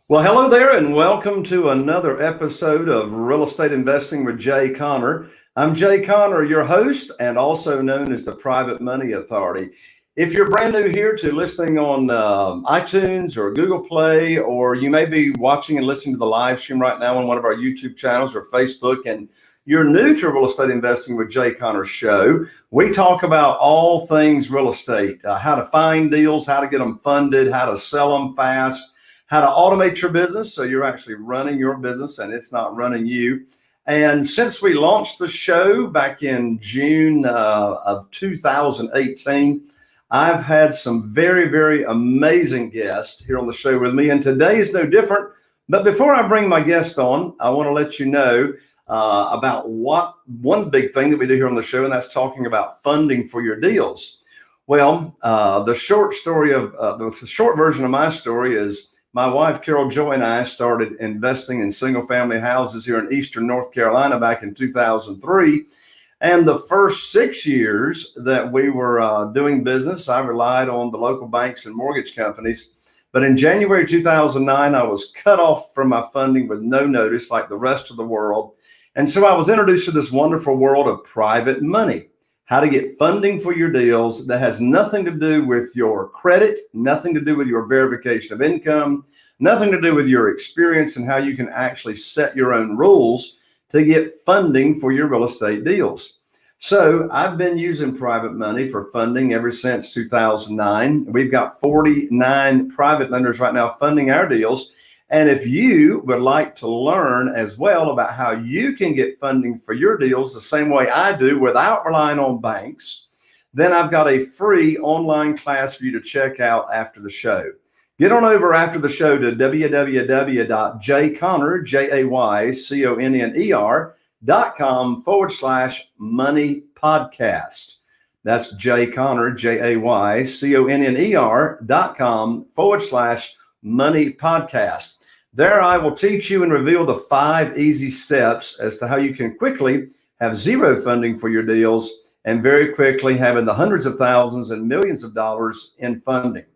Well, hello there, and welcome to another episode of Real Estate Investing with Jay Conner. I'm Jay Conner, your host, and also known as the Private Money Authority. If you're brand new here to listening on iTunes or Google Play, or you may be watching and listening to the live stream right now on one of our YouTube channels or Facebook, and you're new to Real Estate Investing with Jay Conner's show, we talk about all things real estate, how to find deals, how to get them funded, how to sell them fast, how to automate your business so you're actually running your business and it's not running you. And since we launched the show back in June of 2018, I've had some very, very amazing guests here on the show with me. And today is no different. But before I bring my guest on, I want to let you know about one big thing that we do here on the show, and that's talking about funding for your deals. Well, the short version of my story is my wife, Carol Joy, and I started investing in single-family houses here in Eastern North Carolina back in 2003. And the first 6 years that we were doing business, I relied on the local banks and mortgage companies. But in January 2009, I was cut off from my funding with no notice like the rest of the world. And so I was introduced to this wonderful world of private money. How to get funding for your deals that has nothing to do with your credit, nothing to do with your verification of income, nothing to do with your experience, and how you can actually set your own rules to get funding for your real estate deals. So I've been using private money for funding ever since 2009. We've got 49 private lenders right now funding our deals. And if you would like to learn as well about how you can get funding for your deals the same way I do without relying on banks, then I've got a free online class for you to check out after the show. Get on over after the show to www.jayconner.com/money podcast. That's jayconner, jayconner.com/money podcast. There I will teach you and reveal the 5 easy steps as to how you can quickly have zero funding for your deals and very quickly having the hundreds of thousands and millions of dollars in funding.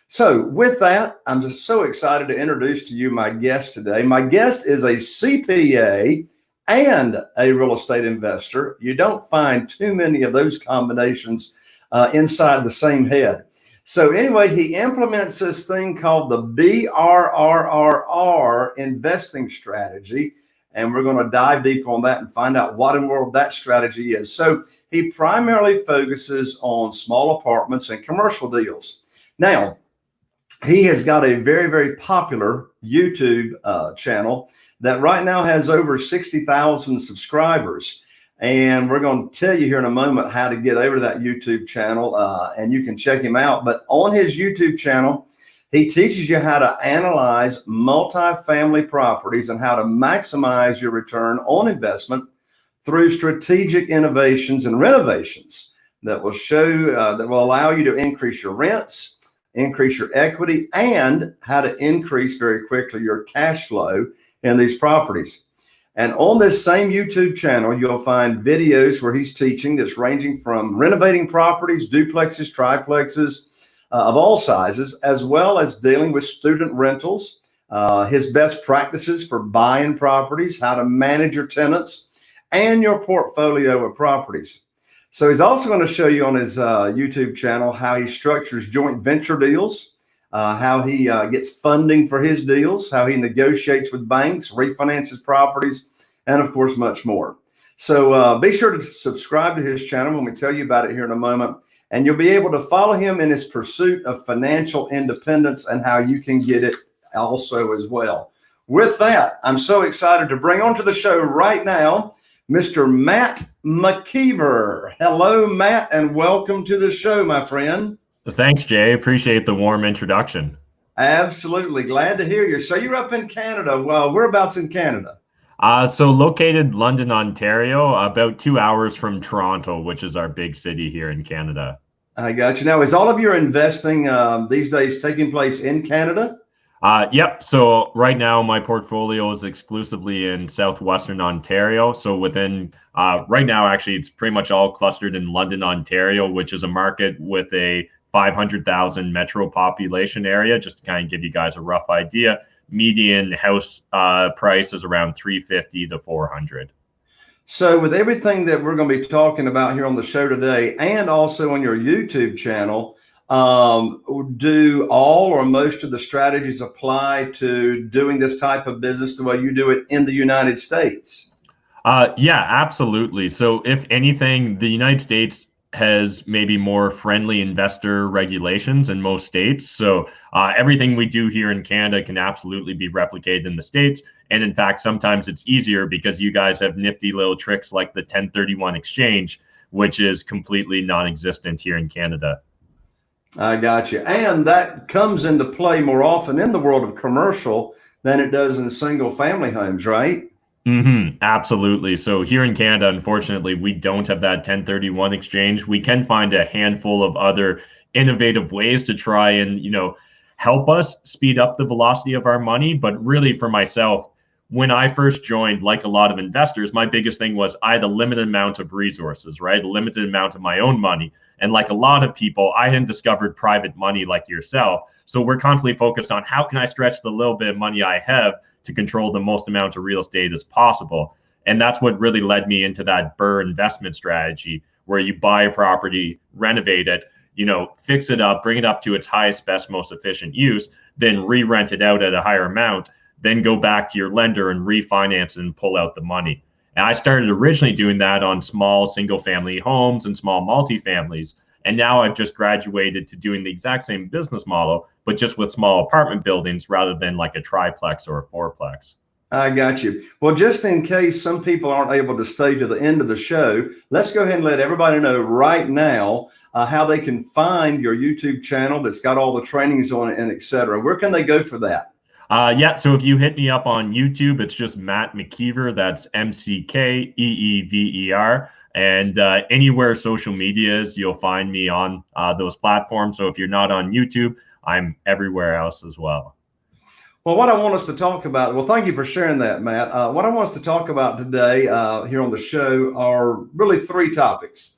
So with that, I'm just so excited to introduce to you my guest today. My guest is a CPA and a real estate investor. You don't find too many of those combinations inside the same head. So anyway, he implements this thing called the BRRRR investing strategy, and we're going to dive deep on that and find out what in the world that strategy is. So he primarily focuses on small apartments and commercial deals. Now, he has got a very, very popular YouTube channel that right now has over 60,000 subscribers. And we're going to tell you here in a moment how to get over to that YouTube channel, and you can check him out. But on his YouTube channel, he teaches you how to analyze multifamily properties and how to maximize your return on investment through strategic innovations and renovations that will allow you to increase your rents, increase your equity, and how to increase very quickly your cash flow in these properties. And on this same YouTube channel, you'll find videos where he's teaching that's ranging from renovating properties, duplexes, triplexes of all sizes, as well as dealing with student rentals, his best practices for buying properties, how to manage your tenants, and your portfolio of properties. So he's also going to show you on his YouTube channel how he structures joint venture deals, how he gets funding for his deals, how he negotiates with banks, refinances properties, and of course, much more. So be sure to subscribe to his channel when we tell you about it here in a moment, and you'll be able to follow him in his pursuit of financial independence and how you can get it also as well. With that, I'm so excited to bring onto the show right now, Mr. Matt McKeever. Hello, Matt, and welcome to the show, my friend. Thanks, Jay. Appreciate the warm introduction. Absolutely. Glad to hear you. So you're up in Canada. Well, whereabouts in Canada? So located London, Ontario, about 2 hours from Toronto, which is our big city here in Canada. I got you. Now, is all of your investing these days taking place in Canada? Yep. So right now my portfolio is exclusively in southwestern Ontario. So within right now, actually, it's pretty much all clustered in London, Ontario, which is a market with a 500,000 metro population area, just to kind of give you guys a rough idea. median house price is around 350 to 400. So with everything that we're going to be talking about here on the show today, and also on your YouTube channel, do all or most of the strategies apply to doing this type of business the way you do it in the United States? Yeah, absolutely. So if anything, the United States has maybe more friendly investor regulations in most states. So everything we do here in Canada can absolutely be replicated in the States. And in fact, sometimes it's easier because you guys have nifty little tricks like the 1031 exchange, which is completely non-existent here in Canada. I got you. And that comes into play more often in the world of commercial than it does in single family homes, right? Absolutely. So here in Canada, unfortunately, we don't have that 1031 exchange. We can find a handful of other innovative ways to try and, help us speed up the velocity of our money. But really for myself, when I first joined, like a lot of investors, my biggest thing was I had a limited amount of resources, right? A limited amount of my own money. And like a lot of people, I hadn't discovered private money like yourself. So we're constantly focused on how can I stretch the little bit of money I have to control the most amount of real estate as possible. And that's what really led me into that BRRRR investment strategy, where you buy a property, renovate it, fix it up, bring it up to its highest, best, most efficient use, then re-rent it out at a higher amount, then go back to your lender and refinance and pull out the money. And I started originally doing that on small single family homes and small multifamilies. And now I've just graduated to doing the exact same business model, but just with small apartment buildings rather than like a triplex or a fourplex. I got you. Well, just in case some people aren't able to stay to the end of the show, let's go ahead and let everybody know right now how they can find your YouTube channel that's got all the trainings on it and et cetera. Where can they go for that? Yeah, so if you hit me up on YouTube, it's just Matt McKeever. That's McKeever. And anywhere social media is, you'll find me on those platforms. So if you're not on YouTube, I'm everywhere else as well. Well, what I want us to talk about, well, thank you for sharing that, Matt. What I want us to talk about today here on the show are really three topics.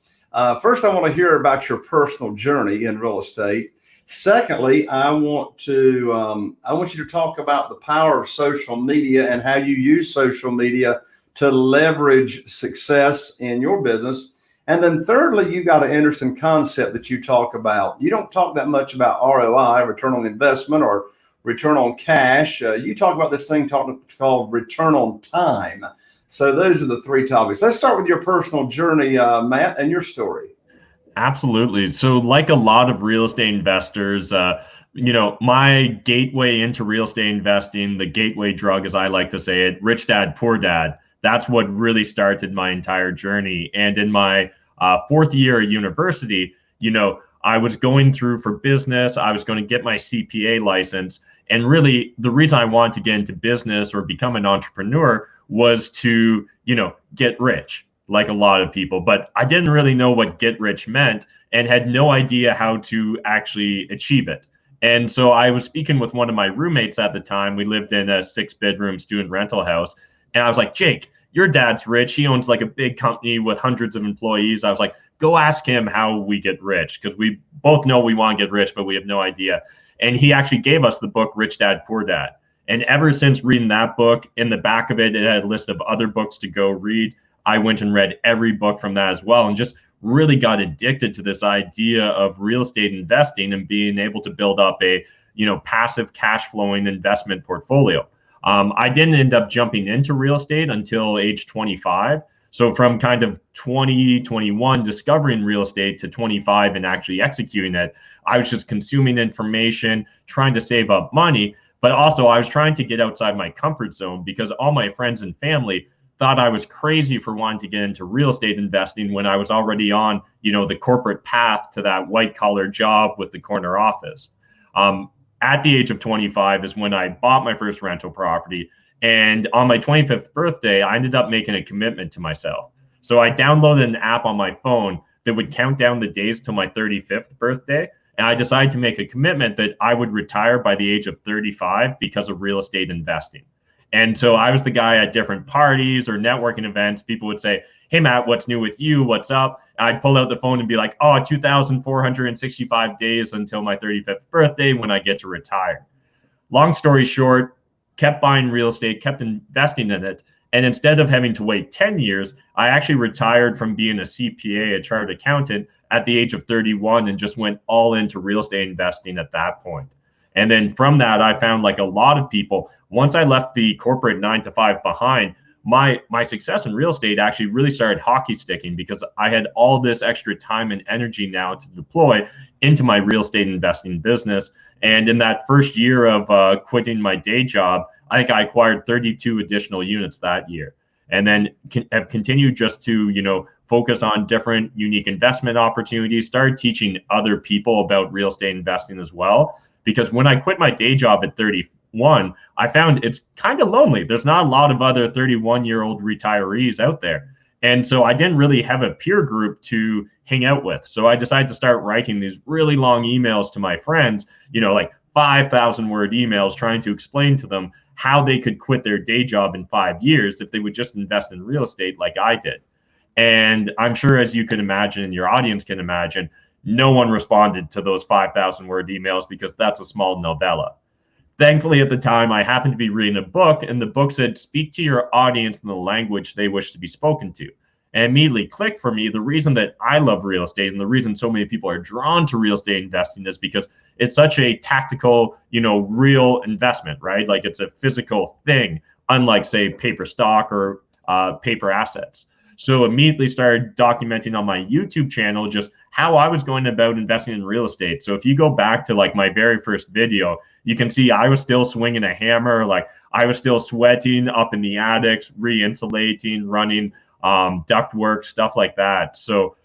First, I want to hear about your personal journey in real estate. Secondly, I want you to talk about the power of social media and how you use social media to leverage success in your business. And then thirdly, you got an interesting concept that you talk about. You don't talk that much about ROI, return on investment, or return on cash. You talk about this thing called return on time. So those are the three topics. Let's start with your personal journey, Matt, and your story. Absolutely. So like a lot of real estate investors, my gateway into real estate investing, the gateway drug, as I like to say it, rich dad, poor dad. That's what really started my entire journey. And in my fourth year at university, I was going through for business. I was going to get my CPA license. And really, the reason I wanted to get into business or become an entrepreneur was to, get rich, like a lot of people. But I didn't really know what get rich meant and had no idea how to actually achieve it. And so I was speaking with one of my roommates at the time. We lived in a 6-bedroom student rental house. And I was like, Jake, your dad's rich. He owns like a big company with hundreds of employees. I was like, go ask him how we get rich, because we both know we want to get rich, but we have no idea. And he actually gave us the book, Rich Dad, Poor Dad. And ever since reading that book, in the back of it, it had a list of other books to go read. I went and read every book from that as well, and just really got addicted to this idea of real estate investing and being able to build up a, passive cash flowing investment portfolio. I didn't end up jumping into real estate until age 25. So from kind of 2021 discovering real estate to 25 and actually executing it, I was just consuming information, trying to save up money, but also I was trying to get outside my comfort zone because all my friends and family thought I was crazy for wanting to get into real estate investing when I was already on, the corporate path to that white collar job with the corner office. At the age of 25 is when I bought my first rental property. And on my 25th birthday, I ended up making a commitment to myself. So I downloaded an app on my phone that would count down the days till my 35th birthday. And I decided to make a commitment that I would retire by the age of 35 because of real estate investing. And so I was the guy at different parties or networking events. People would say, hey, Matt, what's new with you? What's up? I'd pull out the phone and be like, 2,465 days until my 35th birthday when I get to retire. Long story short, kept buying real estate, kept investing in it. And instead of having to wait 10 years, I actually retired from being a CPA, a chartered accountant, at the age of 31 and just went all into real estate investing at that point. And then from that, I found like a lot of people, once I left the corporate 9 to 5 behind, my success in real estate actually really started hockey sticking because I had all this extra time and energy now to deploy into my real estate investing business. And in that first year of quitting my day job, I think I acquired 32 additional units that year, and then have continued just to, you know, focus on different unique investment opportunities, started teaching other people about real estate investing as well. Because when I quit my day job at 31, I found it's kind of lonely. There's not a lot of other 31-year-old retirees out there. And so I didn't really have a peer group to hang out with. So I decided to start writing these really long emails to my friends, you know, like 5,000 word emails, trying to explain to them how they could quit their day job in 5 years if they would just invest in real estate like I did. And I'm sure, as you can imagine and your audience can imagine, no one responded to those 5,000 word emails because that's a small novella. Thankfully, at the time, I happened to be reading a book, and the book said, speak to your audience in the language they wish to be spoken to. And immediately clicked for me. The reason that I love real estate and the reason so many people are drawn to real estate investing is because it's such a tactical, you know, real investment, right? Like it's a physical thing, unlike, say, paper stock or paper assets. So immediately started documenting on my YouTube channel just how I was going about investing in real estate. So if you go back to like my very first video, you can see I was still swinging a hammer, like I was still sweating up in the attics, re-insulating, running ductwork, stuff like that. So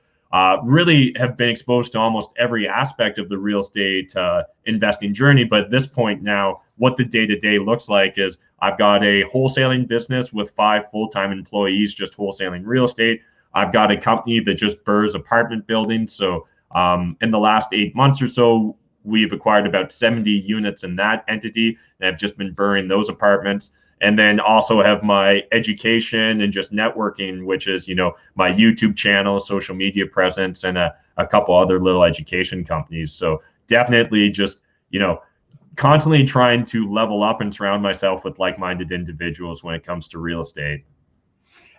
really have been exposed to almost every aspect of the real estate investing journey. But at this point now, what the day-to-day looks like is I've got a wholesaling business with 5 full-time employees just wholesaling real estate. I've got a company that just BRRRRs apartment buildings. So in the last 8 months or so, we've acquired about 70 units in that entity and have just been BRRRRing those apartments. And then also have my education and just networking, which is, you know, my YouTube channel, social media presence, and a couple other little education companies. So definitely just, you know, constantly trying to level up and surround myself with like-minded individuals when it comes to real estate.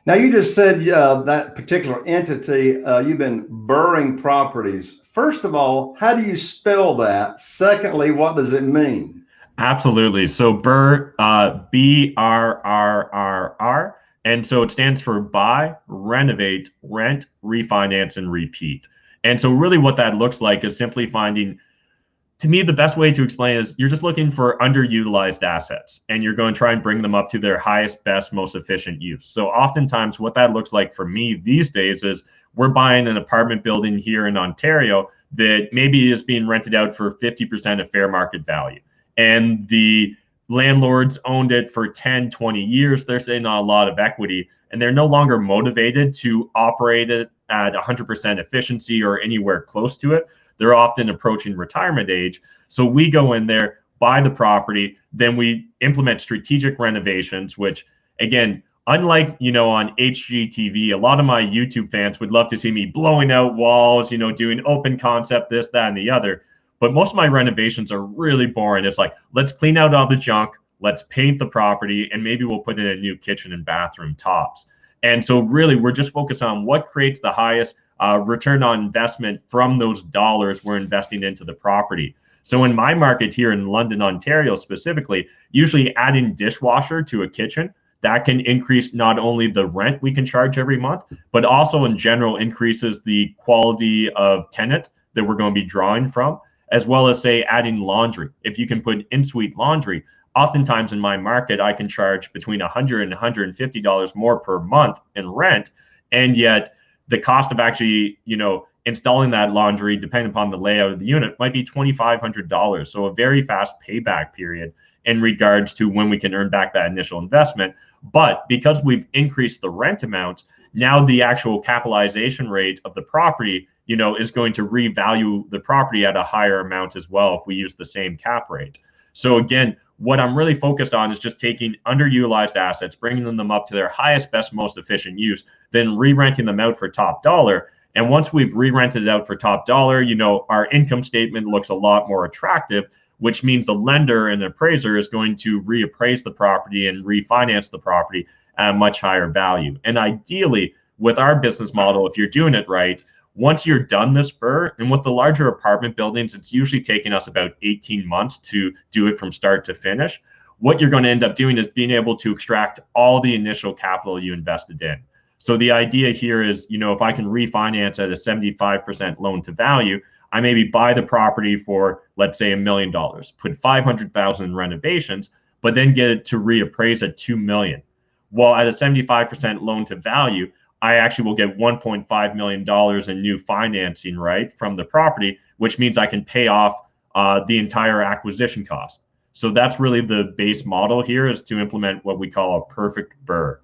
Now, you just said that particular entity, you've been BRRRRing properties. First of all, how do you spell that? Secondly, what does it mean? Absolutely. So BRRRR, BRRRR, and so it stands for buy, renovate, rent, refinance, and repeat. And so really what that looks like is simply finding, to me, the best way to explain is you're just looking for underutilized assets and you're going to try and bring them up to their highest, best, most efficient use. So oftentimes what that looks like for me these days is we're buying an apartment building here in Ontario that maybe is being rented out for 50% of fair market value. And the landlords owned it for 10, 20 years. They're sitting on a lot of equity and they're no longer motivated to operate it at 100% efficiency or anywhere close to it. They're often approaching retirement age. So we go in there, buy the property, then we implement strategic renovations, which again, unlike, you know, on HGTV, a lot of my YouTube fans would love to see me blowing out walls, you know, doing open concept, this, that, and the other. But most of my renovations are really boring. It's like, let's clean out all the junk, let's paint the property, and maybe we'll put in a new kitchen and bathroom tops. And so really, we're just focused on what creates the highest return on investment from those dollars we're investing into the property. So in my market here in London, Ontario specifically, usually adding dishwasher to a kitchen, that can increase not only the rent we can charge every month, but also in general increases the quality of tenant that we're going to be drawing from, as well as, say, adding laundry. If you can put in-suite laundry, oftentimes in my market, I can charge between $100 and $150 more per month in rent. And yet the cost of actually, you know, installing that laundry, depending upon the layout of the unit, might be $2,500. So a very fast payback period in regards to when we can earn back that initial investment. But because we've increased the rent amounts, now the actual capitalization rate of the property, you know, is going to revalue the property at a higher amount as well if we use the same cap rate. So again, what I'm really focused on is just taking underutilized assets, bringing them up to their highest, best, most efficient use, then re-renting them out for top dollar. And once we've re-rented it out for top dollar, you know, our income statement looks a lot more attractive, which means the lender and the appraiser is going to reappraise the property and refinance the property at a much higher value. And ideally, with our business model, if you're doing it right, once you're done this BRRRR, and with the larger apartment buildings, it's usually taking us about 18 months to do it from start to finish. What you're going to end up doing is being able to extract all the initial capital you invested in. So the idea here is, if I can refinance at a 75% loan to value, I maybe buy the property for, let's say, $1 million, put 500,000 in renovations, but then get it to reappraise at 2 million. Well, at a 75% loan to value, I actually will get $1.5 million in new financing, right, from the property, which means I can pay off the entire acquisition cost. So that's really the base model here, is to implement what we call a perfect BRRRR.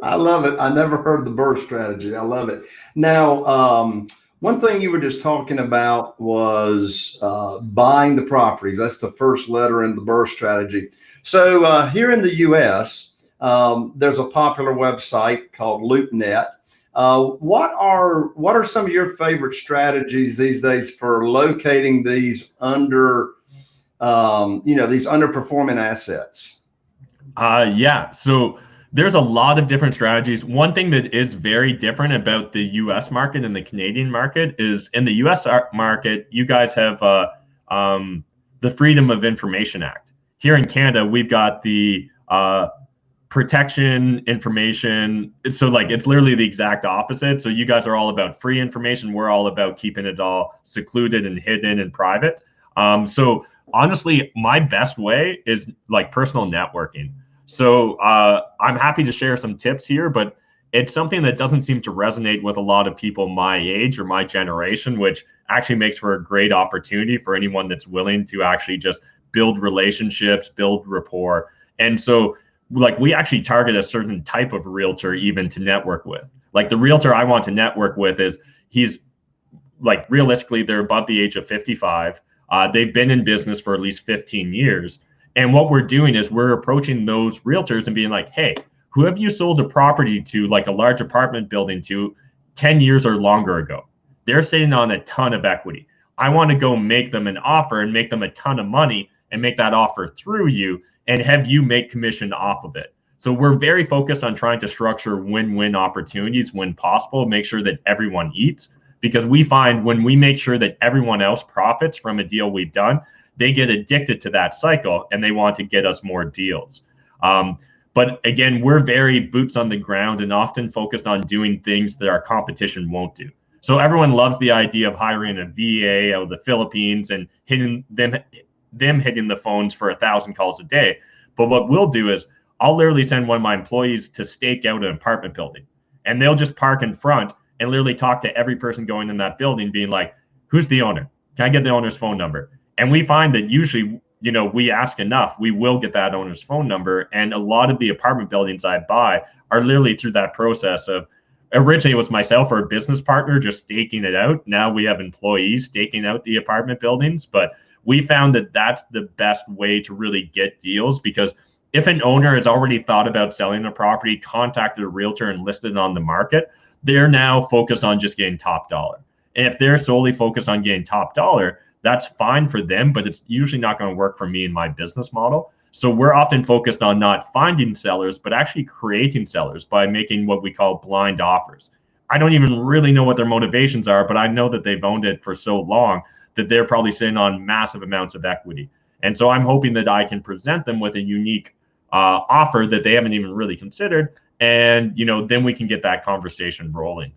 I love it. I never heard the BRRRR strategy. I love it. Now, one thing you were just talking about was buying the properties. That's the first letter in the BRRRR strategy. So here in the U.S., there's a popular website called LoopNet. What are some of your favorite strategies these days for locating these these underperforming assets? Yeah. So there's a lot of different strategies. One thing that is very different about the US market and the Canadian market is, in the US market, you guys have the Freedom of Information Act. Here in Canada, we've got the protection information. So it's literally the exact opposite. So you guys are all about free information. We're all about keeping it all secluded and hidden and private. So honestly, my best way is personal networking. So I'm happy to share some tips here, but it's something that doesn't seem to resonate with a lot of people my age or my generation, which actually makes for a great opportunity for anyone that's willing to actually just build relationships, build rapport. And so we actually target a certain type of realtor even to network with. The realtor I want to network with he's realistically, they're above the age of 55. They've been in business for at least 15 years. And what we're doing is we're approaching those realtors and being like, hey, who have you sold a property to, a large apartment building to 10 years or longer ago? They're sitting on a ton of equity. I want to go make them an offer and make them a ton of money and make that offer through you and have you make commission off of it. So we're very focused on trying to structure win-win opportunities when possible, make sure that everyone eats, because we find when we make sure that everyone else profits from a deal we've done, they get addicted to that cycle and they want to get us more deals. But again, we're very boots on the ground and often focused on doing things that our competition won't do. So everyone loves the idea of hiring a VA out of the Philippines and hitting the phones for 1,000 calls a day. But what we'll do is I'll literally send one of my employees to stake out an apartment building, and they'll just park in front and literally talk to every person going in that building, being like, who's the owner? Can I get the owner's phone number? And we find that usually, we ask enough, we will get that owner's phone number. And a lot of the apartment buildings I buy are literally through that process of, originally it was myself or a business partner just staking it out. Now we have employees staking out the apartment buildings. But we found that that's the best way to really get deals, because if an owner has already thought about selling a property, contacted a realtor and listed it on the market, they're now focused on just getting top dollar. And if they're solely focused on getting top dollar, that's fine for them, but it's usually not going to work for me and my business model. So we're often focused on not finding sellers, but actually creating sellers by making what we call blind offers. I don't even really know what their motivations are, but I know that they've owned it for so long that they're probably sitting on massive amounts of equity. And so I'm hoping that I can present them with a unique offer that they haven't even really considered. And, then we can get that conversation rolling.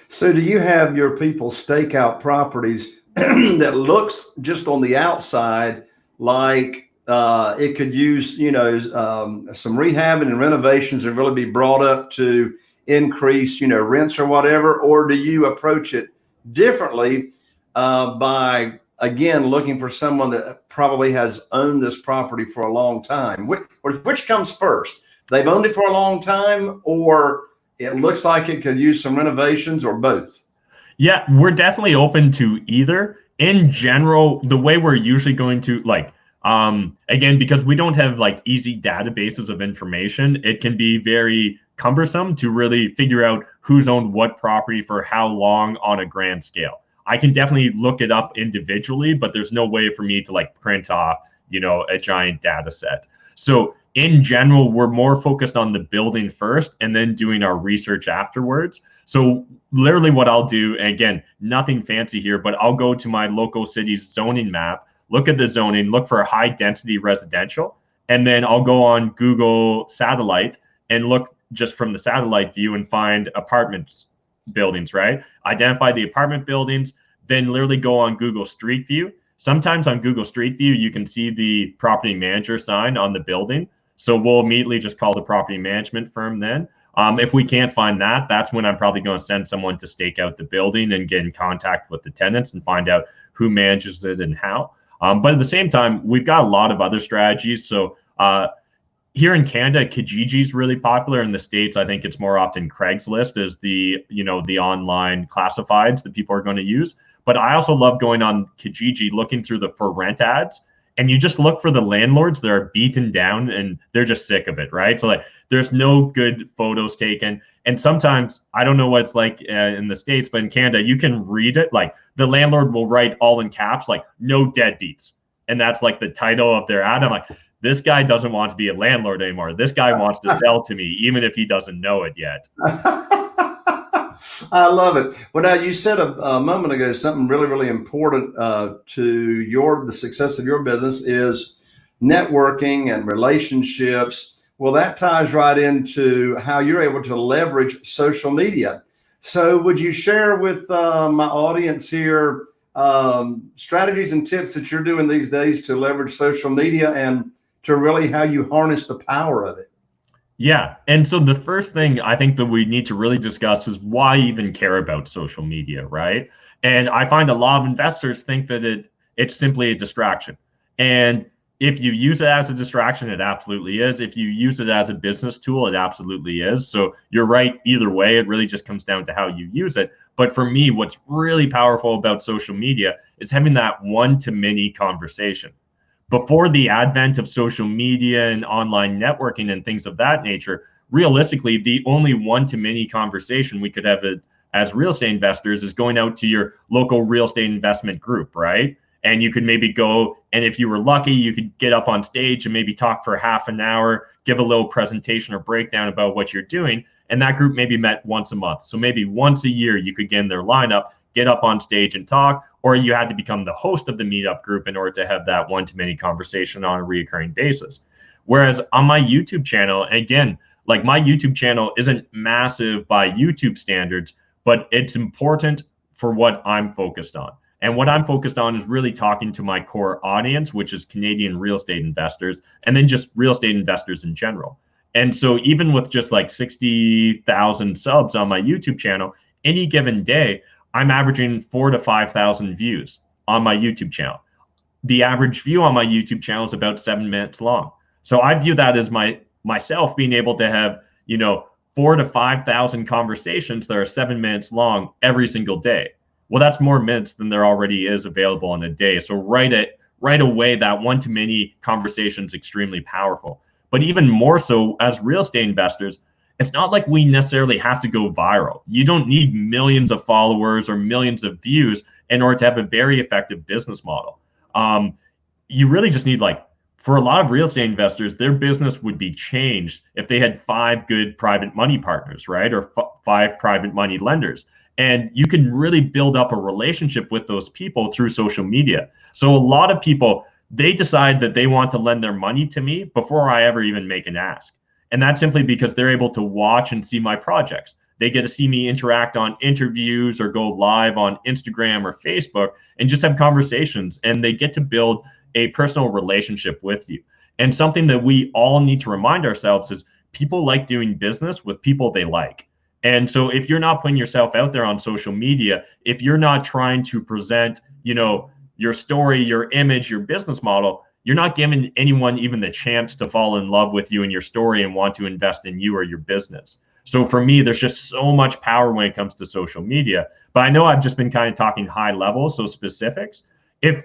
So do you have your people stake out properties that looks just on the outside like it could use, some rehabbing and renovations and really be brought up to increase, rents or whatever? Or do you approach it differently by, again, looking for someone that probably has owned this property for a long time? Which comes first? They've owned it for a long time, or it looks like it could use some renovations, or both? Yeah, we're definitely open to either. In general, the way we're usually going to again, because we don't have easy databases of information, it can be very cumbersome to really figure out who's owned what property for how long on a grand scale. I can definitely look it up individually, but there's no way for me to like print off, a giant data set. So in general, we're more focused on the building first and then doing our research afterwards. So literally what I'll do, and again, nothing fancy here, but I'll go to my local city's zoning map, look at the zoning, look for high density residential, and then I'll go on Google Satellite and look just from the satellite view and find apartments buildings, right? Identify the apartment buildings, then literally go on Google Street View. Sometimes on Google Street View, you can see the property manager sign on the building. So we'll immediately just call the property management firm then. If we can't find that, that's when I'm probably going to send someone to stake out the building and get in contact with the tenants and find out who manages it and how. But at the same time, we've got a lot of other strategies. So here in Canada, Kijiji is really popular. In the States, I think it's more often Craigslist as the online classifieds that people are going to use. But I also love going on Kijiji, looking through the for rent ads, and you just look for the landlords that are beaten down and they're just sick of it, right? So like there's no good photos taken. And sometimes, I don't know what it's like in the States, but in Canada, you can read it. Like the landlord will write all in caps, like no deadbeats. And that's like the title of their ad. I'm like, this guy doesn't want to be a landlord anymore. This guy wants to sell to me, even if he doesn't know it yet. I love it. Well, now you said a moment ago something really, really important to the success of your business is networking and relationships. Well, that ties right into how you're able to leverage social media. So would you share with my audience here strategies and tips that you're doing these days to leverage social media and to really how you harness the power of it? Yeah. And so the first thing I think that we need to really discuss is why even care about social media, right? And I find a lot of investors think that it's simply a distraction. And if you use it as a distraction, it absolutely is. If you use it as a business tool, it absolutely is. So you're right either way. It really just comes down to how you use it. But for me, what's really powerful about social media is having that one-to-many conversation. Before the advent of social media and online networking and things of that nature, realistically, the only one-to-many conversation we could have as real estate investors is going out to your local real estate investment group, right? And you could maybe go, and if you were lucky, you could get up on stage and maybe talk for half an hour, give a little presentation or breakdown about what you're doing. And that group maybe met once a month. So maybe once a year, you could get in their lineup, get up on stage and talk, or you had to become the host of the meetup group in order to have that one-to-many conversation on a recurring basis. Whereas on my YouTube channel, and again, like my YouTube channel isn't massive by YouTube standards, but it's important for what I'm focused on. And what I'm focused on is really talking to my core audience, which is Canadian real estate investors, and then just real estate investors in general. And so even with just like 60,000 subs on my YouTube channel, any given day, I'm averaging 4,000 to 5,000 views on my YouTube channel. The average view on my YouTube channel is about 7 minutes long. So I view that as myself being able to have, 4,000 to 5,000 conversations that are 7 minutes long every single day. Well, that's more minutes than there already is available in a day. So right away, that one-to-many conversation is extremely powerful. But even more so as real estate investors, it's not like we necessarily have to go viral. You don't need millions of followers or millions of views in order to have a very effective business model. You really just need, like, for a lot of real estate investors, their business would be changed if they had 5 good private money partners, right? Or 5 private money lenders. And you can really build up a relationship with those people through social media. So a lot of people, they decide that they want to lend their money to me before I ever even make an ask. And that's simply because they're able to watch and see my projects. They get to see me interact on interviews or go live on Instagram or Facebook and just have conversations. And they get to build a personal relationship with you. And something that we all need to remind ourselves is people like doing business with people they like. And so if you're not putting yourself out there on social media, if you're not trying to present, your story, your image, your business model, you're not giving anyone even the chance to fall in love with you and your story and want to invest in you or your business. So for me, there's just so much power when it comes to social media. But I know I've just been kind of talking high level, so specifics. If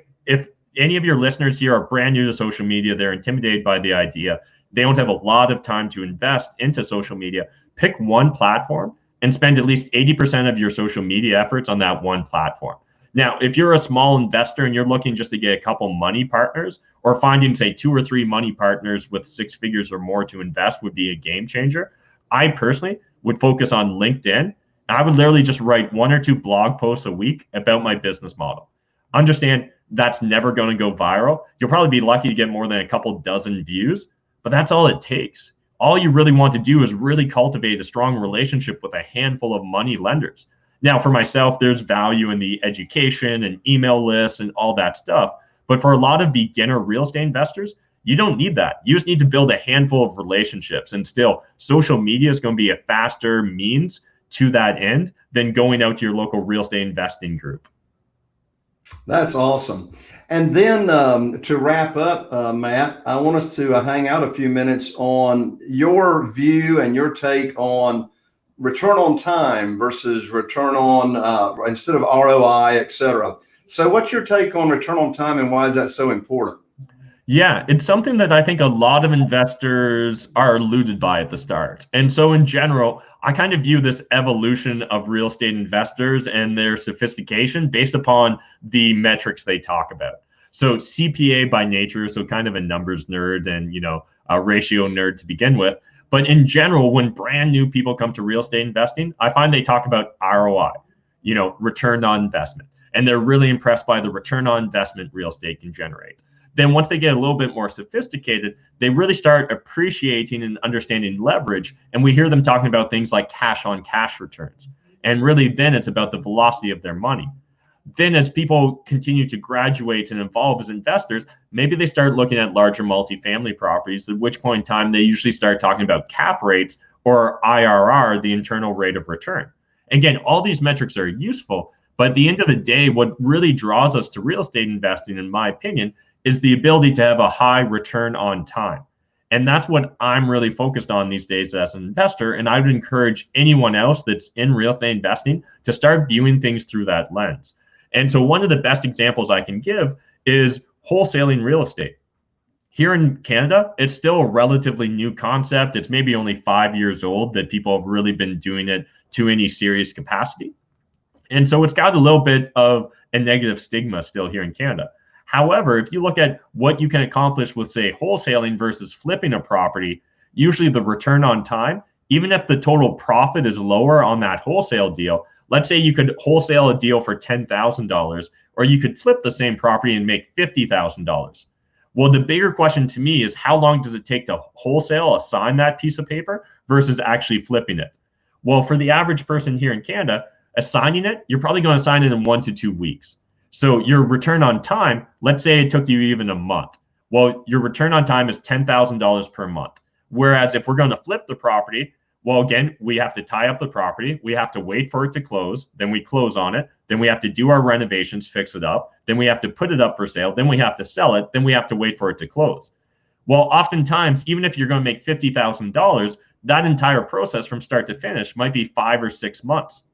any of your listeners here are brand new to social media, they're intimidated by the idea, they don't have a lot of time to invest into social media, pick one platform and spend at least 80% of your social media efforts on that one platform. Now, if you're a small investor and you're looking just to get a couple money partners, or finding, say, 2 or 3 money partners with 6 figures or more to invest would be a game changer, I personally would focus on LinkedIn. I would literally just write 1 or 2 blog posts a week about my business model. Understand that's never going to go viral. You'll probably be lucky to get more than a couple dozen views, but that's all it takes. All you really want to do is really cultivate a strong relationship with a handful of money lenders. Now, for myself, there's value in the education and email lists and all that stuff. But for a lot of beginner real estate investors, you don't need that. You just need to build a handful of relationships. And still, social media is going to be a faster means to that end than going out to your local real estate investing group. That's awesome. And then to wrap up, Matt, I want us to hang out a few minutes on your view and your take on return on time versus return on instead of ROI, et cetera. So what's your take on return on time and why is that so important? Yeah, it's something that I think a lot of investors are eluded by at the start. And so in general, I kind of view this evolution of real estate investors and their sophistication based upon the metrics they talk about. So CPA by nature, so kind of a numbers nerd and, a ratio nerd to begin with. But in general, when brand new people come to real estate investing, I find they talk about ROI, return on investment. And they're really impressed by the return on investment real estate can generate. Then once they get a little bit more sophisticated, they really start appreciating and understanding leverage. And we hear them talking about things like cash on cash returns. And really then it's about the velocity of their money. Then as people continue to graduate and evolve as investors, maybe they start looking at larger multifamily properties, at which point in time they usually start talking about cap rates or IRR, the internal rate of return. Again, all these metrics are useful, but at the end of the day, what really draws us to real estate investing, in my opinion, is the ability to have a high return on time. And that's what I'm really focused on these days as an investor. And I would encourage anyone else that's in real estate investing to start viewing things through that lens. And so one of the best examples I can give is wholesaling real estate. Here in Canada, it's still a relatively new concept. It's maybe only 5 years old that people have really been doing it to any serious capacity. And so it's got a little bit of a negative stigma still here in Canada. However, if you look at what you can accomplish with, say, wholesaling versus flipping a property, usually the return on time, even if the total profit is lower on that wholesale deal, let's say you could wholesale a deal for $10,000, or you could flip the same property and make $50,000. Well, the bigger question to me is how long does it take to wholesale, assign that piece of paper versus actually flipping it? Well, for the average person here in Canada, assigning it, you're probably going to assign it in 1 to 2 weeks. So your return on time, let's say it took you even a month. Well, your return on time is $10,000 per month. Whereas if we're going to flip the property, well, again, we have to tie up the property. We have to wait for it to close. Then we close on it. Then we have to do our renovations, fix it up. Then we have to put it up for sale. Then we have to sell it. Then we have to wait for it to close. Well, oftentimes, even if you're going to make $50,000, that entire process from start to finish might be 5 or 6 months.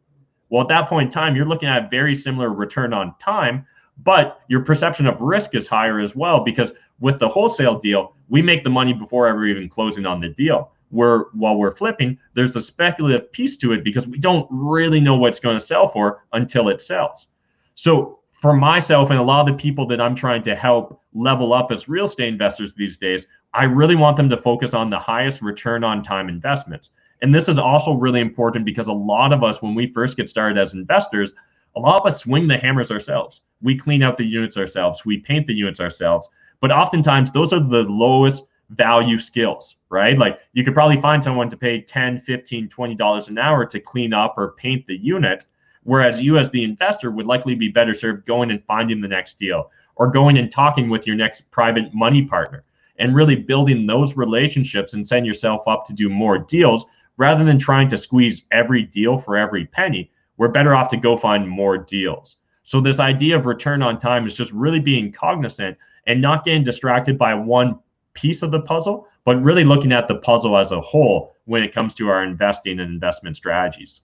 Well, at that point in time, you're looking at very similar return on time, but your perception of risk is higher as well, because with the wholesale deal, we make the money before ever even closing on the deal. While we're flipping, there's a speculative piece to it because we don't really know what it's going to sell for until it sells. So for myself and a lot of the people that I'm trying to help level up as real estate investors these days, I really want them to focus on the highest return on time investments. And this is also really important because a lot of us, when we first get started as investors, a lot of us swing the hammers ourselves. We clean out the units ourselves. We paint the units ourselves. But oftentimes, those are the lowest value skills, right? Like you could probably find someone to pay $10, $15, $20 an hour to clean up or paint the unit. Whereas you as the investor would likely be better served going and finding the next deal or going and talking with your next private money partner and really building those relationships and setting yourself up to do more deals rather than trying to squeeze every deal for every penny. We're better off to go find more deals. So this idea of return on time is just really being cognizant and not getting distracted by one piece of the puzzle, but really looking at the puzzle as a whole when it comes to our investing and investment strategies.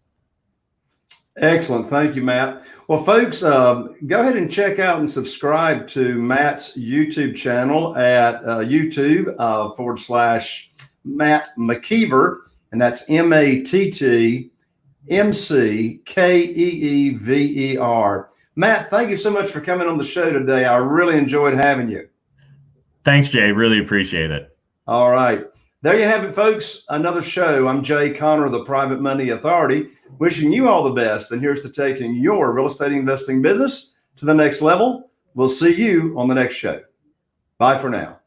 Excellent. Thank you, Matt. Well, folks, go ahead and check out and subscribe to Matt's YouTube channel at YouTube /Matt McKeever. And that's MattMcKeever. Matt, thank you so much for coming on the show today. I really enjoyed having you. Thanks, Jay. Really appreciate it. All right. There you have it, folks. Another show. I'm Jay Conner of the Private Money Authority, wishing you all the best. And here's to taking your real estate investing business to the next level. We'll see you on the next show. Bye for now.